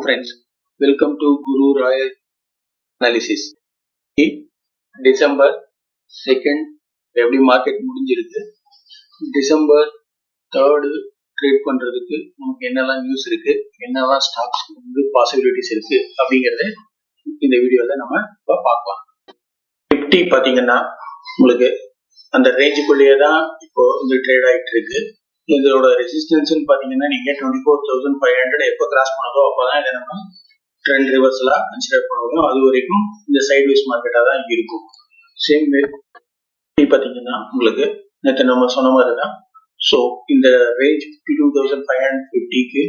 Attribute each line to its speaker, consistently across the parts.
Speaker 1: Friends, welcome to Guru Raya Analysis. December 2nd எப்படி market முடிஞ்சிருக்கு, December 3rd trade பண்றதுக்கு நமக்கு என்னெல்லாம் நியூஸ் இருக்கு, என்னெல்லாம் ஸ்டாக்ஸ் வந்து பாசிபிலிட்டிஸ் இருக்கு அப்படிங்கறத இந்த வீடியோல நம்ம இப்ப பார்க்கலாம். நிப்டி பாத்தீங்கன்னா உங்களுக்கு அந்த ரேஞ்சுக்குள்ளேயே தான் இப்போ இந்த ட்ரேட் ஆகிட்டு இருக்கு. இதோட ரெசிஸ்டன்ஸ் பாத்தீங்கன்னா நீங்க 24,500 எப்போ கிராஸ் பண்ணதோ அப்பதான் இதை நம்ம ட்ரெண்ட் ரிவர்சலா கன்சிடர் பண்ணுவோம். அது வரைக்கும் இந்த சைட்வைஸ் மார்க்கெட்டா தான் இருக்கும். சேம் வே பாத்தீங்கன்னா உங்களுக்கு நேற்று நம்ம சொன்ன மாதிரி தான். ஸோ இந்த ரேஞ்ச் 52,550க்கு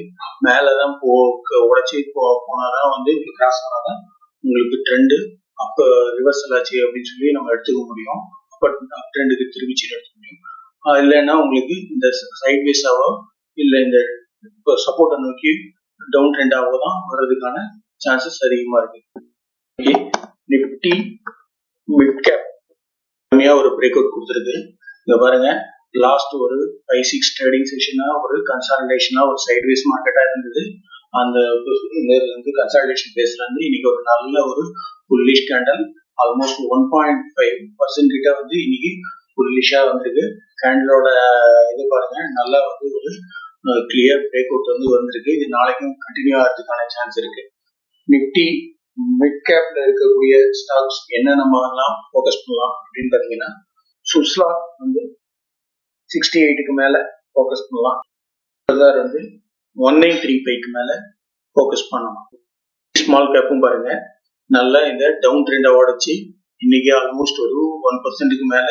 Speaker 1: மேலதான் உடைச்சி போனாதான் வந்து கிராஸ் ஆனாதான் உங்களுக்கு ட்ரெண்டு அப்போ ரிவர்சல் ஆச்சு அப்படின்னு சொல்லி நம்ம எடுத்துக்க முடியும். அப்போ ட்ரெண்டுக்கு திரும்பிச்சு எடுத்துக்க முடியும். இல்லைன்னா உங்களுக்கு இந்த சைட்வேஸாவோ இல்லை இந்த சப்போர்ட்டை நோக்கி டவுன் ட்ரெண்டாவோ தான் வர்றதுக்கான சான்சஸ் அதிகமா இருக்கு. நிப்டி மிட் கேப் ஒரு பிரேக் அவுட் கொடுத்துருக்கு. இங்க பாருங்க, லாஸ்ட் ஒரு 5-6 ட்ரேடிங் செஷனா ஒரு கன்சாலிடேஷனா ஒரு சைட்வேஸ் மார்க்கெட்டா இருந்தது. அந்த கன்சாலிடேஷன் பேஸ்ல இருந்து இன்னைக்கு ஒரு நல்ல ஒரு புல்லிஷ் கேண்டல் ஆல்மோஸ்ட் 1.5% கிட்ட வந்து இன்னைக்கு புல்லிஷா வந்திருக்கு. கேண்டலோட இது பாருங்க, நல்லா வந்து ஒரு கிளியர் பிரேக் அவுட் வந்து வந்திருக்கு. இது நாளைக்கும் கண்டினியூ ஆகிறதுக்கான சான்ஸ் இருக்கு. நிப்டி மிட் கேப்ல இருக்கக்கூடிய ஸ்டாக்ஸ் என்னென்ன மாதிரிலாம் ஃபோக்கஸ் பண்ணலாம் அப்படின்னு பாத்தீங்கன்னா, சுஸ்லா வந்து 68க்கு மேல ஃபோக்கஸ் பண்ணலாம். வந்து 1935க்கு மேல ஃபோக்கஸ் பண்ணலாம். ஸ்மால் கேப்பும் பாருங்க, நல்லா இந்த டவுன் ட்ரெண்டை உடைச்சு இன்னைக்கு ஆல்மோஸ்ட் ஒரு 1%க்கு மேல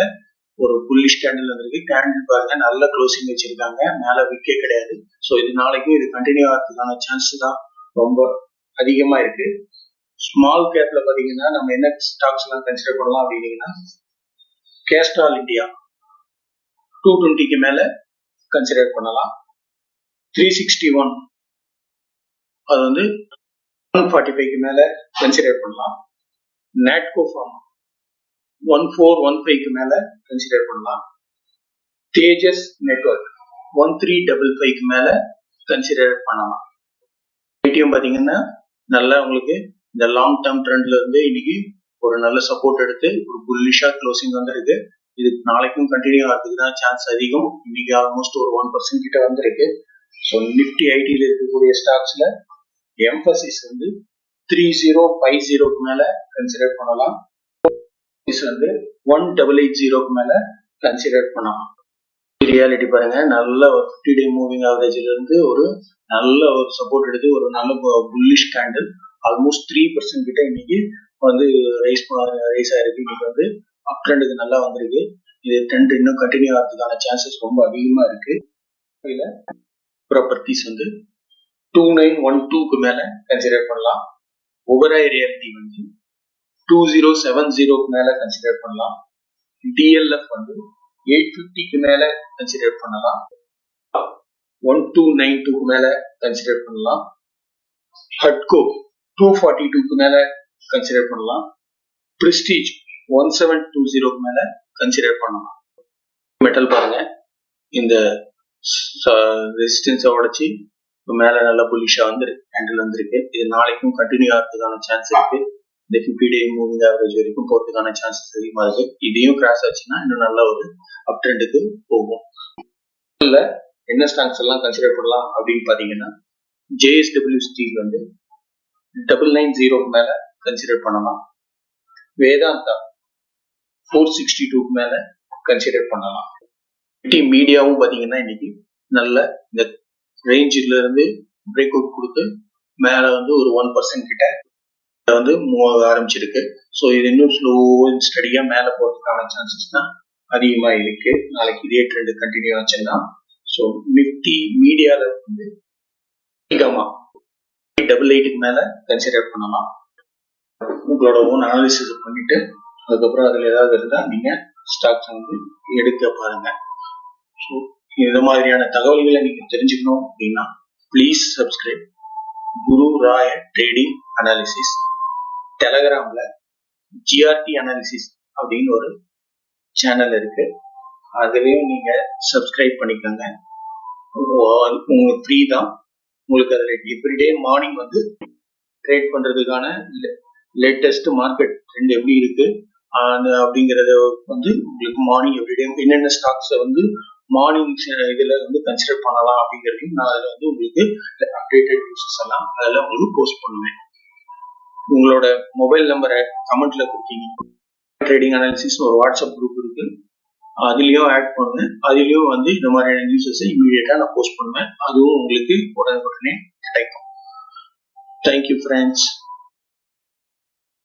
Speaker 1: ஒரு புல்லிஷ் கேண்டில் வந்திருக்கு. கேண்டில் பாருங்க நல்ல க்ளோசிங் வச்சிருக்காங்க, மேல விக்கே கிடையாது. ஸோ இது நாளைக்கும் இது கண்டினியூ ஆகிறதுக்கான சான்ஸ் தான் ரொம்ப அதிகமா இருக்கு. ஸ்மால் கேப்ல பாத்தீங்கன்னா நம்ம என்ன ஸ்டாக்ஸ் எல்லாம் கன்சிடர் பண்ணலாம் அப்படின்னீங்கன்னா, கேஸ்ட்ரால் இந்தியா 220க்கு மேல கன்சிடர் பண்ணலாம். 361 அது வந்து 145க்கு மேல கன்சிடர் பண்ணலாம். நாட்கோ ஃபார்ம் 1415க்கு மேல கன்சிடர் பண்ணலாம். தேஜஸ் நெட்வொர்க் 1355க்கு மேல கன்சிடர் பண்ணலாம். ஐடிஎம் பாத்தீங்கன்னா நல்லா உங்களுக்கு இந்த லாங் டேர்ம் ட்ரெண்ட்ல இருந்து இன்னைக்கு ஒரு நல்ல சப்போர்ட் எடுத்து ஒரு புல்லிஷா க்ளோசிங் வந்திருக்கு. இது நாளைக்கும் கண்டினியூ ஆகிறதுக்கு தான் சான்ஸ் அதிகம். இன்னைக்கு ஆல்மோஸ்ட் ஒரு 1% கிட்ட வந்திருக்கு. ஸோ நிப்டி ஐடியில் இருக்கக்கூடிய ஸ்டாக்ஸ்ல எம்பசிஸ் வந்து 3050க்கு மேல கன்சிடர் பண்ணலாம். வந்து 1880க்கு மேல கன்சிடர் பண்ணலாம். ரியாலிட்டி பாருங்க, நல்ல ஒரு 50 டே மூவிங் ஆவரேஜ்ல இருந்து ஒரு நல்ல ஒரு சப்போர்ட் எடுத்து ஒரு நல்ல புல்லிஷ் கேண்டில் ஆல்மோஸ்ட் 3% கிட்ட இன்னைக்கு வந்து ரைஸ் ஆயிருக்கு. இன்னைக்கு வந்து அப் ட்ரெண்டுக்கு நல்லா வந்திருக்கு. இது ட்ரெண்ட் இன்னும் கண்டினியூ ஆகிறதுக்கான சான்சஸ் ரொம்ப அதிகமா இருக்கு. இதுல ப்ராப்பர்ட்டிஸ் வந்து 2912க்கு மேல கன்சிடர் பண்ணலாம். ஓவராய் ரியாலிட்டி வந்து 2070க்கு மேல கன்சிடர் பண்ணலாம். டிஎல்எஃப் வந்து 850க்கு மேல கன்சிடர் பண்ணலாம். 1292க்கு மேல கன்சிடர் பண்ணலாம். ஹட்கோ 242க்கு மேல கன்சிடர் பண்ணலாம். பிரிஸ்டீஜ் 1720க்கு மேல கன்சிடர் பண்ணலாம். மெட்டல் பாருங்க, இந்த ரெசிஸ்டன்ஸை உடைச்சி மேல நல்ல புல்லிஷா வந்துருக்கு, ஹேண்டில் வந்திருக்கு. இது நாளைக்கும் கண்டினியூ ஆகிறதுக்கான சான்ஸ் இருக்கு. இந்த 50 டே மூவிங் ஆவரேஜ் வரைக்கும் போறதுக்கான சான்சஸ் அதிகமா இருக்கு. இதையும் கிராஸ் ஆச்சுன்னா இன்னும் நல்ல ஒரு அப் ட்ரெண்டுக்கு போகும். இல்ல என்ன ஸ்டாக்ஸ் எல்லாம் கன்சிடர் பண்ணலாம் அப்படின்னு பாத்தீங்கன்னா, ஜேஎஸ்டபிள்யூ ஸ்டீல் வந்து 990க்கு மேல கன்சிடர் பண்ணலாம். வேதாந்தா 462க்கு மேல கன்சிடர் பண்ணலாம். மீடியாவும் பாத்தீங்கன்னா இன்னைக்கு நல்ல இந்த ரேஞ்சில இருந்து பிரேக் அவுட் கொடுத்து மேல வந்து ஒரு 1% கிட்ட வந்து மூவ் ஆரம்பிச்சிருக்கு. ஸோ இது இன்னும் ஸ்லோ அண்ட் ஸ்டடியா மேல போறதுக்கான சான்சஸ் தான் அதிகமா இருக்கு. நாளைக்கு இதே ட்ரெண்ட் கண்டினியூ ஆச்சுன்னா, ஸோ நிப்டி மீடியால வந்து 888க்கு மேல கன்சிடர் பண்ணலாம். உங்களோட ஓன் அனாலிசிஸ் பண்ணிட்டு அதுக்கப்புறம் அதுல ஏதாவது இருந்தா நீங்க ஸ்டாக்ஸ் வந்து எடுக்க பாருங்க. ஸோ இந்த மாதிரியான தகவல்களை நீங்க தெரிஞ்சுக்கணும் அப்படின்னா please subscribe Guru Raya trading analysis. டெலகிராம்ல ஜிஆர்டி அனாலிசிஸ் அப்படின்னு ஒரு சேனல் இருக்கு, அதுலயும் நீங்க சப்ஸ்கிரைப் பண்ணிக்கோங்க. உங்களுக்கு ஃப்ரீ தான். உங்களுக்கு அதில் எவ்ரிடே மார்னிங் வந்து ட்ரேட் பண்றதுக்கான லேட்டஸ்ட் மார்க்கெட் ட்ரெண்ட் எப்படி இருக்கு அப்படிங்கறத வந்து உங்களுக்கு மார்னிங் எவ்ரிடே என்னென்ன ஸ்டாக்ஸை வந்து மார்னிங் இதுல வந்து கன்சிடர் பண்ணலாம் அப்படிங்கிறதையும் நான் அதில் வந்து உங்களுக்கு அப்டேட்டட் நியூஸஸ் எல்லாம் அதில் உங்களுக்கு போஸ்ட் பண்ணுவேன். உங்களோட மொபைல் நம்பரை கமெண்ட்ல கொடுத்தீங்க. ட்ரேடிங் அனாலிசிஸ் ஒரு வாட்ஸ்அப் குரூப் இருக்கு, அதுலயும் ஆட் பண்ணுவேன். அதுலயும் வந்து இந்த மாதிரியான நியூஸஸ் இமீடியட்டா நான் போஸ்ட் பண்ணுவேன். அதுவும் உங்களுக்கு உடனே கிடைக்கும். Thank you friends.